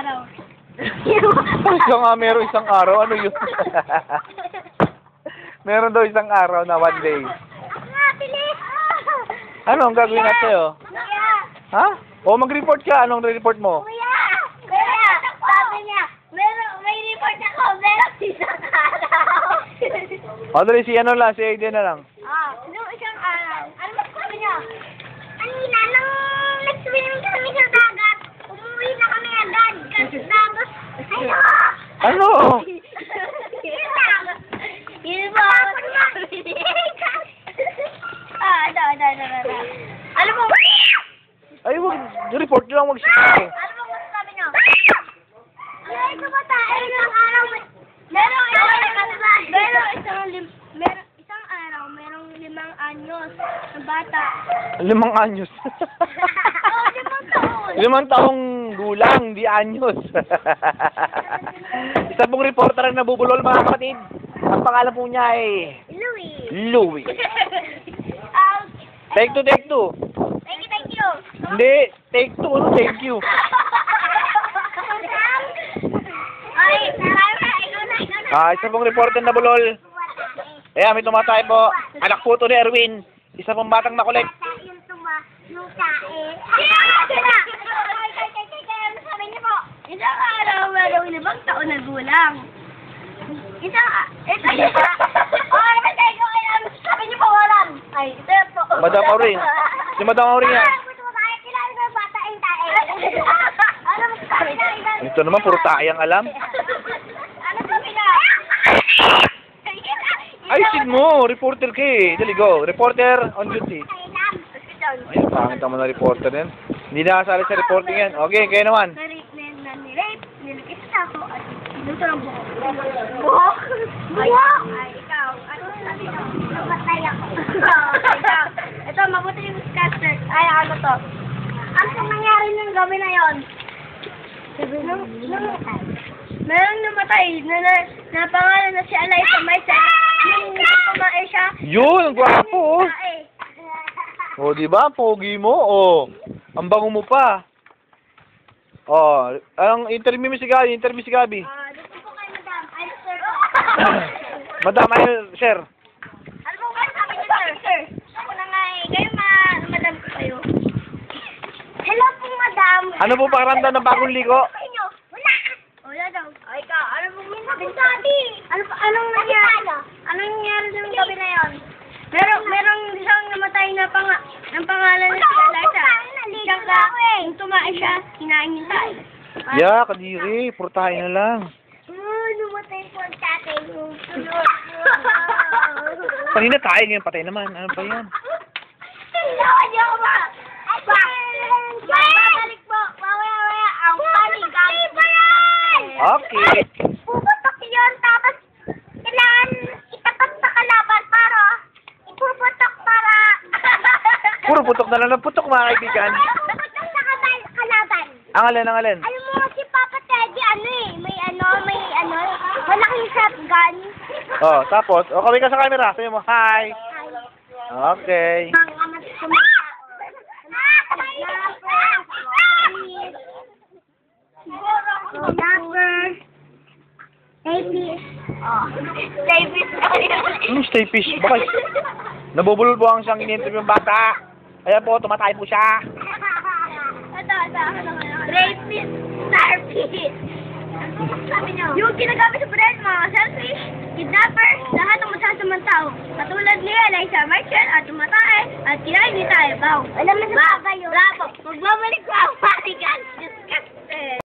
araw. Ikaw nga meron isang araw. Ano yun? Meron daw isang araw na one day. Nga, bilis! Ano ang gagawin natin sa'yo? Kuya! Ha? O mag-report ka. Anong re-report mo? Kuya! Kuya! Sabi niya, may report ako, meron isang araw. O, dali, si ano lang, si Aiden na lang. Nung isang araw, ano ba sabi niya? Kanina, nung nag-swimming kami sa dagat, umuwi na kami agad. Kasi tapos, Ano? Yun lang. Yun ba? Ano po? Ay, wag. Report lang, wag siya. Ano po sabi niyo? Ay, ito ba tayo? Isang araw, merong isang araw, merong 5 anyos na bata. 5 anyos. Oo, 5 taon. 5 taong gulang, di anyos. Isa pong reporter na nabubulol, mga kapatid. Ang pangalan po niya ay Louie. Louie. Take two. Thank you. Hindi, take two. Ano, thank you. Ay, ikaw na. Isa pong reporter na bulol. May tumatay po. Anak po to ni Erwin. Isa pong batang makulit. Yung tae. Ano sabi niyo po? Isang araw, merong 5 taon na gulang. Sabi niyo po, walang. Ay, ito po. Madam Auring. Si Madam Auring yan. Kilala ko yung bata yung tae. Ano sabi niya? Ito naman, puro tayang alam. Ano sabi niya? Ayusin mo, reporter ka eh. Dali, go. Reporter on duty. Ay, pangit naman na reporter yan. Hindi nakasali sa reporting yan. Okay, kayo naman. Nirape, nilagis ako at sinuto ng buhok. Buhok? Buhok? Ay, ikaw. Ano sabi mo? Nabatay ako. Ikaw. Ito, mabuti yung scatter. Ay, ano to? Ano nangyari nung gabi na yon? Merong namatay na pangalan na si Alaysa Maisa. Nung kumain siya. Yun, ang gwapo oh. O, diba? Pogi mo. O, ang bango mo pa. O, ang interview mo si Gabi. Dito po kay Madam. Ay, sir. Madam, sir. Ano po ba sabi niyo, sir? Ako na nga eh. Kayo madam ko kayo. Hello po, madam. Ano po pakiramdam ng bagong ligo? Wala. Wala daw. Ay, ikaw. Ano po sabi? Anong nangyari? Anong nangyari sa gabi na yon? Merong isang namatay na ng pangalan na si Alaysa. Nung tumae siya, hinaing yung tayo. Yeah, kadiri. Puro tayo na lang. Namatay po ang tatay yung sunod. Kanina tayo, ngayon patay naman. Ano ba yan? Hindi ako ba? Babalik po. Mamaya ang panigang. Okay. Puputok yun, tapos kailangan itapat sa kalaban para ipuputok para... Puro putok na lang ng putok, mga kaibigan. Puputok sa kalaban. Ang alin. Alam mo si Papa Teddy, may malaking shotgun. Oh, tapos, kaway ka sa camera. Sabi mo, hi. Okay. Stay fish. Bakit? Nabubulol po ang siyang in-interview yung bata. Ayan po, tumatay po siya. Ito. Rapist, starfish. Yung ginagamit sa bread, mga selfish, kidnapper, lahat ng masasamang tao. Katulad ni Alaysa Marcial at tumatay at kinain ni tayo. Alam mo sa kayo. Bravo. Magbabalik ko ang panigan.